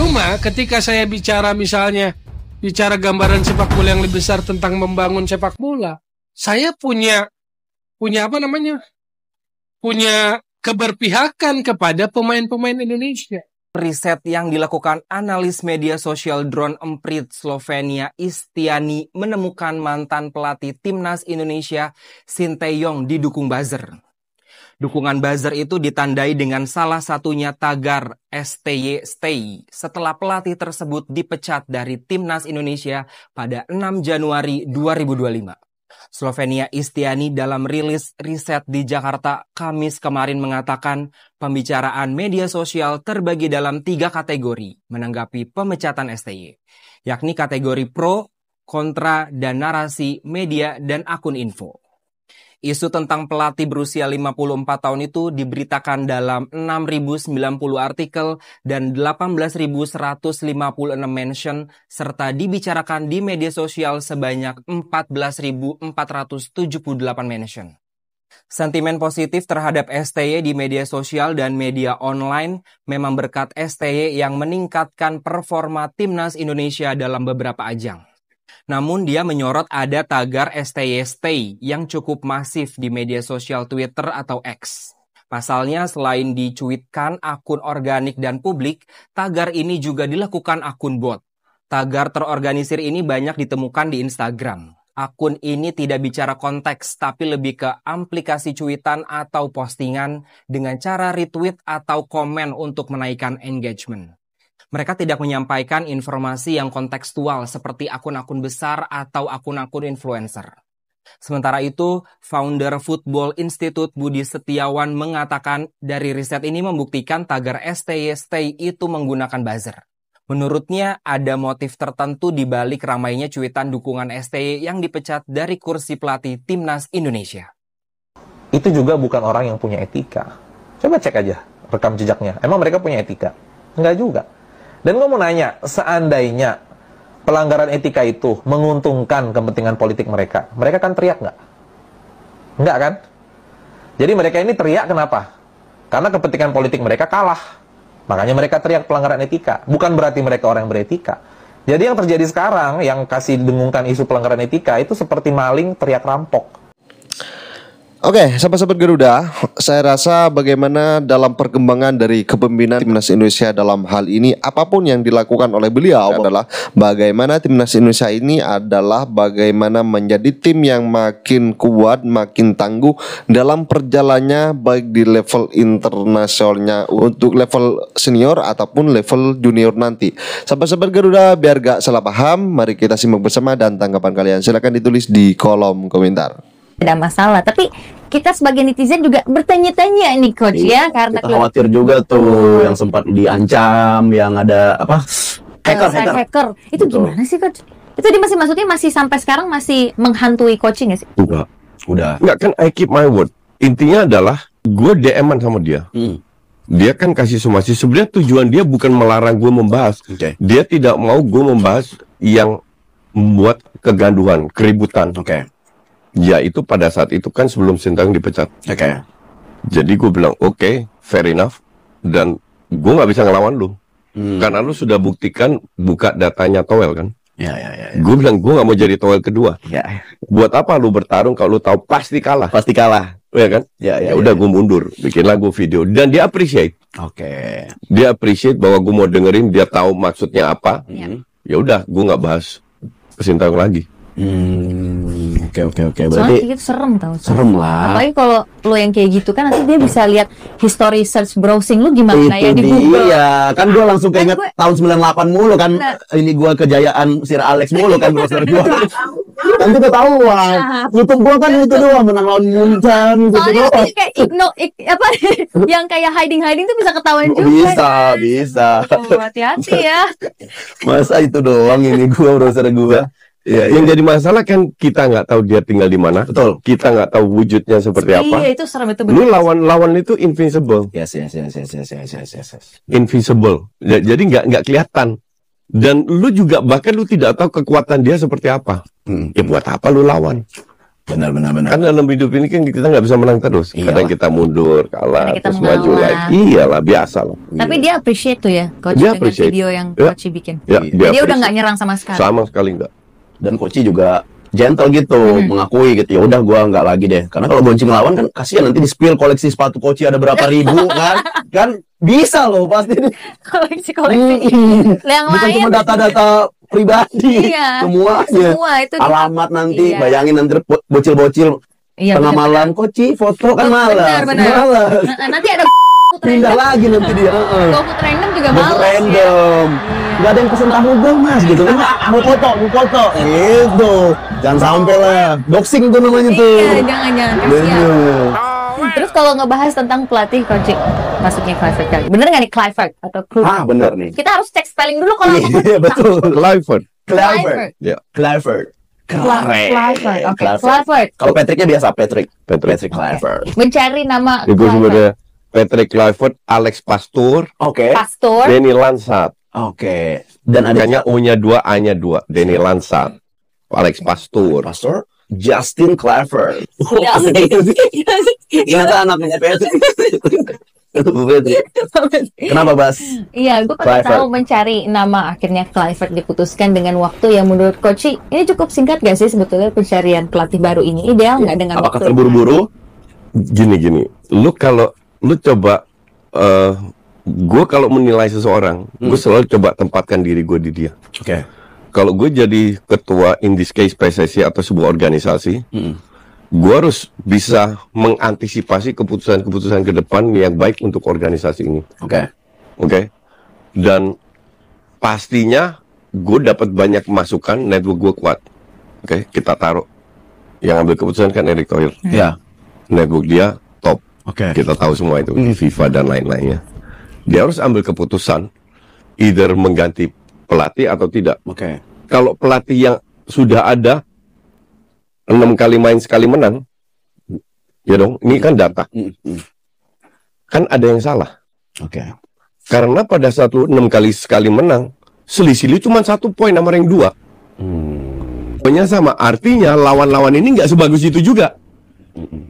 Cuma ketika saya bicara misalnya gambaran sepak bola yang lebih besar tentang membangun sepak bola, saya punya keberpihakan kepada pemain-pemain Indonesia. Riset yang dilakukan analis media sosial Drone Emprit Slovenia Istiani menemukan mantan pelatih timnas Indonesia Sinteyong didukung buzzer. Dukungan buzzer itu ditandai dengan salah satunya tagar STY Stay setelah pelatih tersebut dipecat dari timnas Indonesia pada 6 Januari 2025. Slovenia Istiani dalam rilis riset di Jakarta Kamis kemarin mengatakan pembicaraan media sosial terbagi dalam 3 kategori menanggapi pemecatan STY, yakni kategori pro, kontra, dan narasi, media, dan akun info. Isu tentang pelatih berusia 54 tahun itu diberitakan dalam 6.090 artikel dan 18.156 mention serta dibicarakan di media sosial sebanyak 14.478 mention. Sentimen positif terhadap STY di media sosial dan media online memang berkat STY yang meningkatkan performa timnas Indonesia dalam beberapa ajang. Namun dia menyorot ada tagar STY Stay yang cukup masif di media sosial Twitter atau X. Pasalnya selain dicuitkan akun organik dan publik, tagar ini juga dilakukan akun bot. Tagar terorganisir ini banyak ditemukan di Instagram. Akun ini tidak bicara konteks tapi lebih ke aplikasi cuitan atau postingan dengan cara retweet atau komen untuk menaikkan engagement. Mereka tidak menyampaikan informasi yang kontekstual seperti akun-akun besar atau akun-akun influencer. Sementara itu, founder Football Institute Budi Setiawan mengatakan dari riset ini membuktikan tagar STY Stay itu menggunakan buzzer. Menurutnya, ada motif tertentu di balik ramainya cuitan dukungan STY yang dipecat dari kursi pelatih timnas Indonesia. Itu juga bukan orang yang punya etika. Coba cek aja rekam jejaknya. Emang mereka punya etika? Enggak juga. Dan gue mau nanya, seandainya pelanggaran etika itu menguntungkan kepentingan politik mereka kan teriak nggak? Nggak kan? Jadi mereka ini teriak kenapa? Karena kepentingan politik mereka kalah. Makanya mereka teriak pelanggaran etika. Bukan berarti mereka orang yang beretika. Jadi yang terjadi sekarang, yang kasih dengungkan isu pelanggaran etika, itu seperti maling teriak rampok. Oke, sahabat-sahabat Garuda, saya rasa bagaimana dalam perkembangan dari kepemimpinan Timnas Indonesia dalam hal ini, apapun yang dilakukan oleh beliau adalah bagaimana Timnas Indonesia ini adalah bagaimana menjadi tim yang makin kuat, makin tangguh dalam perjalanannya baik di level internasionalnya untuk level senior ataupun level junior nanti. Sahabat-sahabat Garuda, biar gak salah paham, mari kita simak bersama dan tanggapan kalian silakan ditulis di kolom komentar. Tidak masalah, tapi kita sebagai netizen juga bertanya-tanya nih coach ya, karena kita khawatir juga tuh yang sempat diancam, yang ada apa hacker. Itu betul. Gimana sih coach? Itu dia maksudnya masih sampai sekarang masih menghantui coaching ya sih? Udah. Enggak kan, I keep my word. Intinya adalah gue DM-an sama dia. Dia kan kasih somasi. Sebenarnya tujuan dia bukan melarang gue membahas. Dia tidak mau gue membahas yang membuat kegaduhan, keributan. Ya itu pada saat itu kan sebelum Sinteyong dipecat. Jadi gue bilang oke, fair enough. Dan gue gak bisa ngelawan lu. Karena lu sudah buktikan buka datanya Towel kan. Gue bilang gue gak mau jadi Towel kedua. Buat apa lu bertarung kalau lu tahu pasti kalah. Ya kan? Ya udah gue mundur. Bikinlah gue video. Dan dia appreciate. Dia appreciate bahwa gue mau dengerin. Dia tahu maksudnya apa. Ya udah gue gak bahas Sinteyong lagi. Oke. Berarti soalnya itu serem tau. Serem lah. Apalagi kalau lo yang kayak gitu kan nanti dia bisa lihat history search browsing lu gimana itu ya di Google. Iya, kan gua langsung keinget tahun 98 mulu kan. Ini gua kejayaan Sir Alex mulu kan browser gua. Nanti ketahuan. YouTube gua kan itu doang menang lawan Muncan gitu. Soalnya kayak yang kayak hiding tuh bisa ketahuan juga. Bisa. Hati-hati ya. Masa itu doang ini gua browser gua. Ya, yang jadi masalah kan kita nggak tahu dia tinggal di mana. Betul. Kita nggak tahu wujudnya seperti apa. Iya, itu serem itu. Lu lawan itu invincible. Yes. Invisible. Jadi nggak kelihatan. Dan lu juga bahkan lu tidak tahu kekuatan dia seperti apa. Ya buat apa lu lawan? Benar. Kan dalam hidup ini kan kita nggak bisa menang terus. Kadang kita mundur, kalah, Kadang kita terus maju mengalah. lagi. Iyalah, biasa lah. Tapi dia appreciate tuh ya, coach, Dia dengan appreciate. video yang Ya. coach bikin. Ya, Dia udah nggak nyerang sama sekali. sama sekali nggak. Dan Koci juga gentle gitu, mengakui gitu. Ya udah gua nggak lagi deh. Karena kalau bonceng lawan kan kasihan nanti di spill koleksi sepatu Koci ada berapa ribu kan. Kan bisa loh pasti. Koleksi yang Bukan lain. cuma data-data pribadi, Iya. semuanya. Semua itu Alamat nanti, Iya. bayangin nanti bocil-bocil Iya, tengah bener. malam Koci foto kan malas. Benar. Malas. Nanti ada Pindah lagi nanti dia. GoFood random juga Mau males random. Gak ada yang pesen tahu dong mas gitu kan. Mau foto gitu. Jangan sampai lah. Doxing tuh namanya tuh. Iya, jangan kasihan. Bener. Terus kalau ngebahas tentang pelatih coach, masuknya Clifford kali. Bener nggak nih Clifford atau Clifford? Bener nih. Kita harus cek spelling dulu kalau Iya betul. Clifford. Clifford. Ya. Clifford. Clifford. Oke, Clifford. Kalau Patricknya biasa Patrick Clifford. Mencari nama Itu Clifford. sebenarnya Patrick Clifford, Alex Pastur, Oke. Pastor. Denny Lansat. Oke. Dan adanya Makanya O-nya 2, A-nya 2. Denny Lansat, Alex Pastur. Pastor Justin Clifford. Ya. Ternyata anaknya Patrick. Kenapa Bas? Iya, gue pengen Clifford. tahu mencari nama akhirnya Clifford diputuskan dengan waktu yang menurut coach ini cukup singkat gak sih sebetulnya pencarian pelatih baru ini? Ideal nggak dengan Apakah waktu? terburu-buru? Gini. Lu coba gue kalau menilai seseorang, gue selalu coba tempatkan diri gue di dia. Oke. Kalau gue jadi ketua in this case PSSI atau sebuah organisasi, gue harus bisa mengantisipasi keputusan-keputusan ke depan yang baik untuk organisasi ini. Oke. Dan pastinya gue dapat banyak masukan, network gue kuat. Oke, kita taruh. Yang ambil keputusan kan Erick Thohir. Ya. Network dia top. Oke. Kita tahu semua itu, FIFA dan lain-lainnya. Dia harus ambil keputusan, either mengganti pelatih atau tidak. Oke. Kalau pelatih yang sudah ada 6 kali main sekali menang, ya dong, ini kan data. Kan ada yang salah. Oke. Karena pada saat lu 6 kali sekali menang, selisih lu cuma 1 poin sama yang 2. Poinnya sama, artinya lawan-lawan ini nggak sebagus itu juga.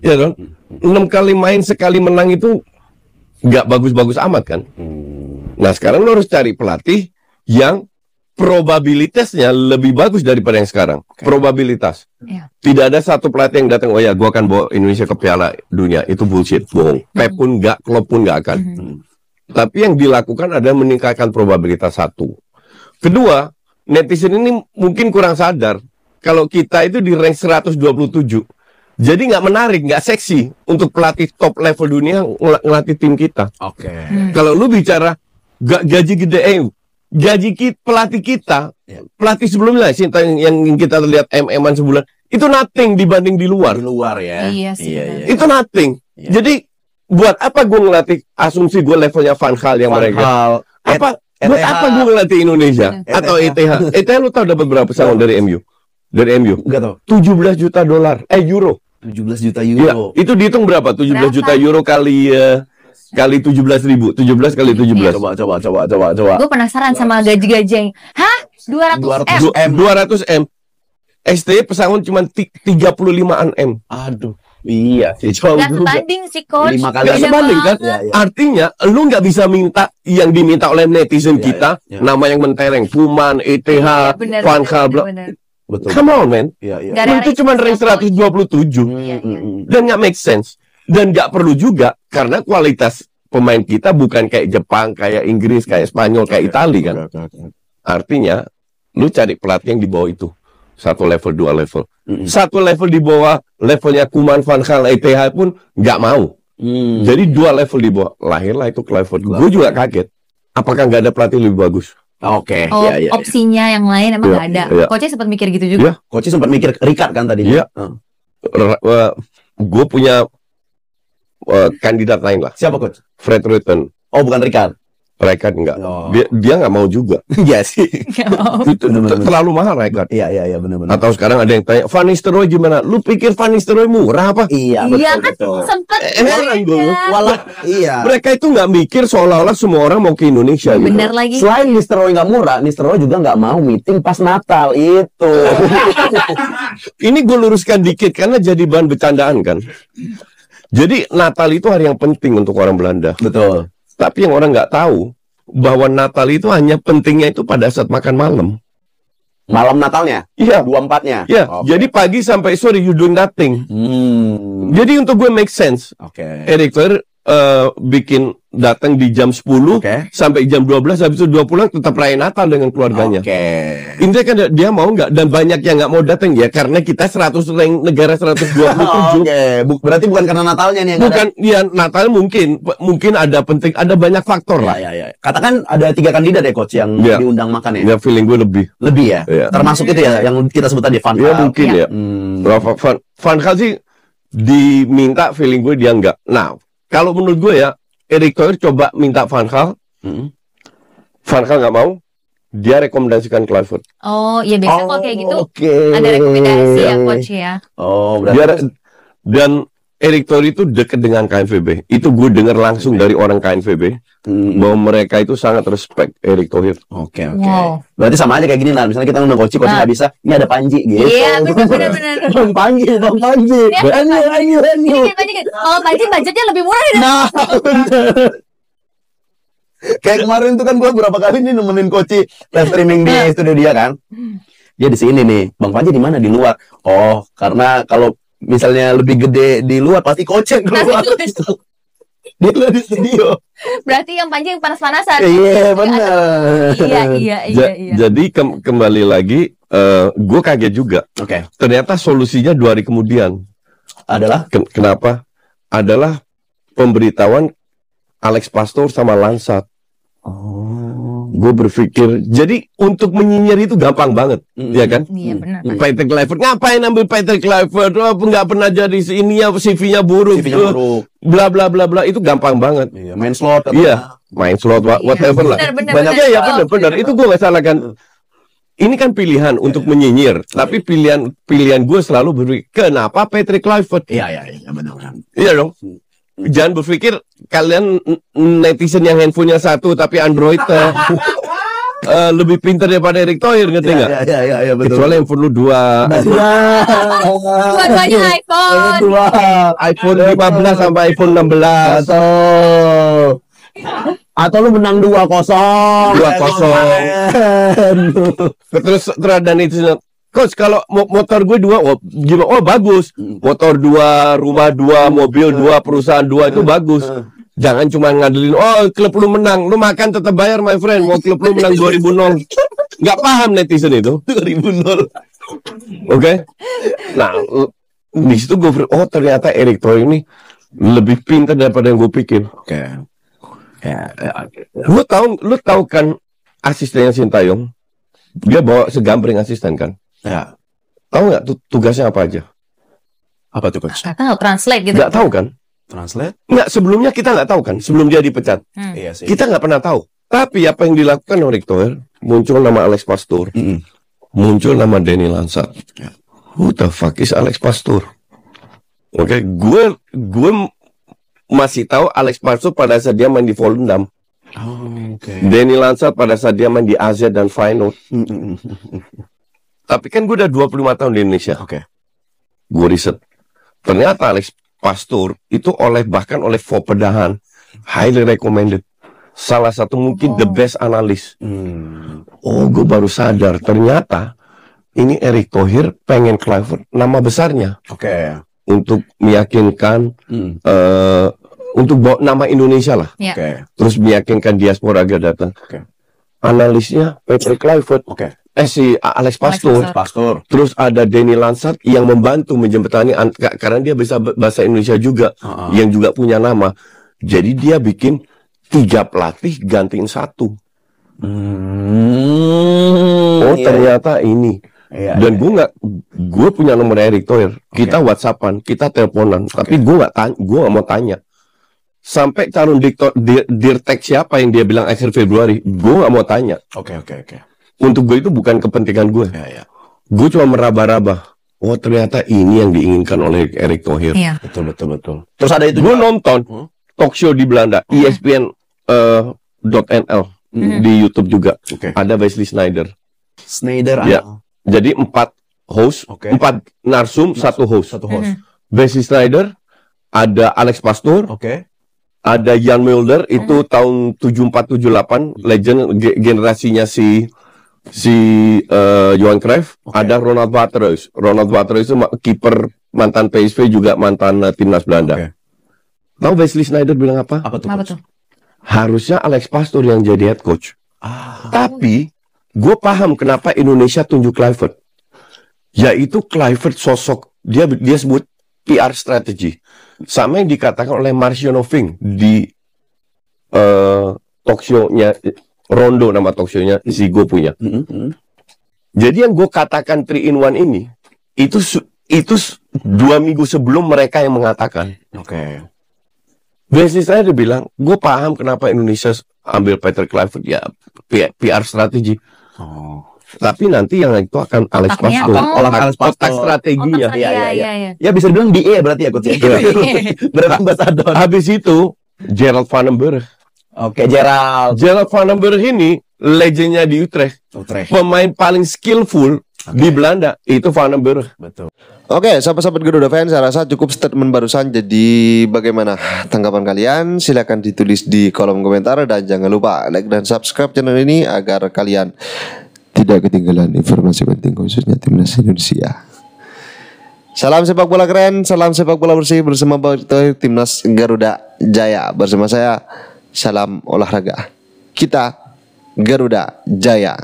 Ya dong, 6 kali main sekali menang itu nggak bagus-bagus amat kan. Nah sekarang lu harus cari pelatih yang probabilitasnya lebih bagus daripada yang sekarang. Probabilitas. Iya. Tidak ada satu pelatih yang datang, oh ya gua akan bawa Indonesia ke Piala Dunia. Itu bullshit, bohong. Pep pun nggak, Klopp pun nggak akan. Tapi yang dilakukan adalah meningkatkan probabilitas 1. Kedua, netizen ini mungkin kurang sadar kalau kita itu di rank 127. Jadi nggak menarik, nggak seksi untuk pelatih top level dunia ngelatih tim kita. Oke. Kalau lu bicara gaji gede, pelatih kita, pelatih sebelumnya, yang kita lihat MM-an sebulan, itu nothing dibanding di luar. Di luar ya. Iya sih, benar. Itu nothing. Iya. Jadi buat apa gue ngelatih asumsi gue levelnya Van Gaal yang mereka? Apa? Buat ETH. apa gue ngelatih Indonesia atau ETH? ETH lu tahu dapat berapa pesangon dari MU? Dari MU? Enggak tahu. 17 juta dolar, euro. 17 juta Ya, euro. itu dihitung berapa? 17 juta euro kali 17.000. 17 kali 17. Coba. Gue penasaran sama gaji-gaji yang, hah? 200 M? 200 M. STY pesangon cuma 35-an M. Aduh. Iya sih. Jauh Gak juga. sebanding sih coach. 5 kali. Nggak Beda sebanding kan? banget. Ya. Artinya lu nggak bisa minta yang diminta oleh netizen kita, ya. nama yang mentereng, Kuman, ETH, Iya, benar, Van benar, Gaal. benar. Betul. Come on man. Iya. Nggak ada Itu cuma rank 127 Iya, iya. dan nggak make sense. Dan nggak perlu juga karena kualitas pemain kita bukan kayak Jepang, kayak Inggris, kayak Spanyol, kayak Itali kan. Artinya lu cari pelatih yang di bawah itu. 1 level, 2 level. 1 level di bawah levelnya Kuman, Van Gaal, ETH pun nggak mau. Jadi 2 level di bawah. Lahirlah itu Clifford. Gue juga kaget. Apakah nggak ada pelatih lebih bagus? Oke. Oh, Iya. opsinya yang lain emang Iya, nggak ada. iya. Coachnya sempat mikir gitu juga. Iya. Coach sempat mikir Ricard kan tadinya. Iya. Gue punya kandidat lain lah. Siapa coach? Fred Rutten. Oh, bukan Ricard. Rijkaard enggak. Oh. Dia nggak mau juga. Iya sih. Itu terlalu mahal Rijkaard. Iya benar-benar. Atau sekarang ada yang tanya, Van Nistelrooy gimana? Lu pikir Van Nistelrooy murah apa? Iya kan sempet Iya. Mereka itu nggak mikir seolah-olah semua orang mau ke Indonesia. bener gitu. lagi. Selain Nistelrooy nggak murah, Nistelrooy juga nggak mau meeting pas Natal itu. Ini gue luruskan dikit karena jadi bahan bercandaan kan. Jadi Natal itu hari yang penting untuk orang Belanda. Betul. Tapi yang orang nggak tahu bahwa Natal itu hanya pentingnya itu pada saat makan malam. Malam Natalnya? Iya. 24-nya? Ya, Oke. jadi pagi sampai sore you doing nothing. Jadi untuk gue make sense. Oke. Erick Thohir bikin datang di jam 10 Oke. sampai jam 12, habis itu 2 pulang tetap rayain Natal dengan keluarganya. Oke. Intinya kan dia mau nggak, dan banyak yang nggak mau datang ya karena kita 100 negara 127. Oke. Berarti bukan karena Natalnya nih yang Bukan, ya Natal mungkin ada penting, ada banyak faktor lah. Ya. Katakan ada 3 kandidat ya coach yang Ya. diundang makan ya. Ya feeling gue lebih. Lebih ya? Iya. Termasuk itu ya yang kita sebut tadi Van Ya Gaal. mungkin ya. Van Gaal sih diminta, feeling gue dia nggak. Nah, kalau menurut gue ya, Erick Thohir coba minta Van Gaal. Van Gaal nggak mau. Dia rekomendasikan Kluivert. Oh, ya biasa kalau kayak gitu Oke. ada rekomendasi ya coach ya. Oh, berarti Dan Erick Thohir itu dekat dengan KNVB. Itu gue dengar langsung dari orang KNVB bahwa mereka itu sangat respect Erick Thohir. Oke. Wow. Berarti sama aja kayak gini lah. Misalnya kita ngundang coach nggak bisa, ini ada Panji gitu. Iya, benar. Bang Panji. Ini kalau Panji budgetnya lebih murah ya. Nah, bener. Kayak kemarin tuh kan gue berapa kali nih nemenin Koci live streaming di studio dia kan. Dia di sini nih. Bang Panji di mana? Di luar. Oh, karena kalau misalnya lebih gede di luar pasti Koci yang keluar. Dia di studio. Berarti yang Panji yang panas-panasan. Iya, benar. Iya. Jadi kembali lagi, gue kaget juga. Oke. Ternyata solusinya 2 hari kemudian. Adalah Kenapa? Adalah pemberitahuan Alex Pastoor sama Lansat. Gue berpikir, jadi untuk menyinyir itu gampang banget, ya kan? Iya benar. Patrick Kluivert, ngapain ambil Patrick Kluivert? Oh, nggak pernah jadi ininya, CV-nya buruk. Bla bla bla bla, itu gampang banget. Iya, main slot. Iya, main slot, whatever lah. Benar. Iya, benar. Itu gue nggak salah kan. Ini kan pilihan untuk menyinyir, tapi pilihan gue selalu berpikir, kenapa Patrick Kluivert? Iya, benar. Iya dong. Jangan berpikir kalian netizen yang handphonenya 1 tapi Android lebih pintar daripada Erick Thohir, ngerti nggak? Iya, betul. Kecuali handphone lu 2 Dua-duanya iPhone. iPhone 15 sampai iPhone 16. Atau lu menang 2-0. 2-0. Terus ada netizen, Coach, kalau motor gue 2, gimana? Oh, bagus. Motor 2, rumah 2, mobil 2, perusahaan 2 itu bagus. Jangan cuma ngadelin, oh klub lu menang, lu makan tetap bayar my friend. Mau klub lu menang 2000-0. Nggak paham netizen itu. 2000-0. Oke? Nah, di situ gue ternyata Erick Thohir ini lebih pintar daripada yang gue pikir. Oke. Lu tahu kan asistennya Sintayong? Dia bawa segambreng asisten kan? Ya. Tahu nggak tugasnya apa aja? Apa tuh coach? Nggak tahu, translate gitu. Nggak tahu kan? Translate? Nggak, sebelumnya kita nggak tahu kan? Sebelum dia dipecat. Iya sih. Kita nggak pernah tahu. Tapi apa yang dilakukan oleh Erick Thohir, muncul nama Alex Pastoor. Muncul nama Danny Lansat. Who the fuck is Alex Pastoor? Oke, gue masih tahu Alex Pastoor pada saat dia main di Volendam. Danny Lansat pada saat dia main di AZ dan Feyenoord. Tapi kan gue udah 25 tahun di Indonesia. Gue riset. Ternyata Alex Pastoor itu bahkan oleh Fopedahan highly recommended. Salah satu mungkin the best analis. Oh, gue baru sadar ternyata ini Erick Thohir pengen Kluivert nama besarnya. Untuk meyakinkan untuk bawa nama Indonesia lah. Terus meyakinkan diaspora agar datang. Analisnya Patrick Kluivert. Si Alex Pastoor. Terus ada Danny Lansat yang membantu menjembatani karena dia bisa bahasa Indonesia juga, yang juga punya nama. Jadi dia bikin 3 pelatih gantiin 1. Ternyata ini. Dan gue punya nomor Erick Thohir. Kita WhatsAppan, kita teleponan. Tapi gue nggak mau tanya. sampai calon dirtek siapa yang dia bilang akhir Februari, gue nggak mau tanya. Oke. Untuk gue itu bukan kepentingan gue. Ya. Gue cuma meraba-raba. Oh ternyata ini yang diinginkan oleh Erick Thohir. Iya. Betul. Terus ada itu Gue juga. nonton talk show di Belanda, ESPN.nl di YouTube juga. Oke. Ada Wesley Sneijder. Sneijder. Ya. Jadi 4 host, Oke. 4 narsum, 1 host. Satu host. Wesley Sneijder, ada Alex Pastor, Oke. ada Jan Mulder itu tahun 74-78 legend generasinya si Johan Cruyff. Oke. Ada Ronald Waterreus. Ronald Waterreus itu kiper mantan PSV juga mantan timnas Belanda. Oke. Tahu Wesley Sneijder bilang apa? Apa tuh? Apa Coach? tuh? Harusnya Alex Pastor yang jadi head coach. Tapi gue paham kenapa Indonesia tunjuk Kluivert. Yaitu Kluivert sosok dia sebut PR strategi. Sama yang dikatakan oleh Marcio Noving di talk show-nya Rondo, nama talk show-nya si gue punya. Jadi yang gue katakan 3 in 1 ini itu 2 minggu sebelum mereka yang mengatakan. Oke. Wesley Sneijder bilang, gue paham kenapa Indonesia ambil Peter Kluivert, ya PR strategi. Tapi nanti yang itu akan Alex Otaknya Pastor. apa? Alex Pastor. Otak strateginya. Iya. Ya bisa dibilang DE berarti ya coach. Berarti ambasador. Habis itu Gerald Van den Berg. Oke, Gerald. Gerald Van den Berg ini legendnya di Utrecht. Pemain paling skillful di Belanda itu Van den Berg. Betul. Oke, sahabat-sahabat Garuda fans, saya rasa cukup statement barusan. Jadi bagaimana tanggapan kalian? Silahkan ditulis di kolom komentar. Dan jangan lupa like dan subscribe channel ini agar kalian tidak ketinggalan informasi penting khususnya timnas Indonesia. Salam sepak bola keren, salam sepak bola bersih bersama timnas Garuda Jaya. Bersama saya, salam olahraga. Kita Garuda Jaya.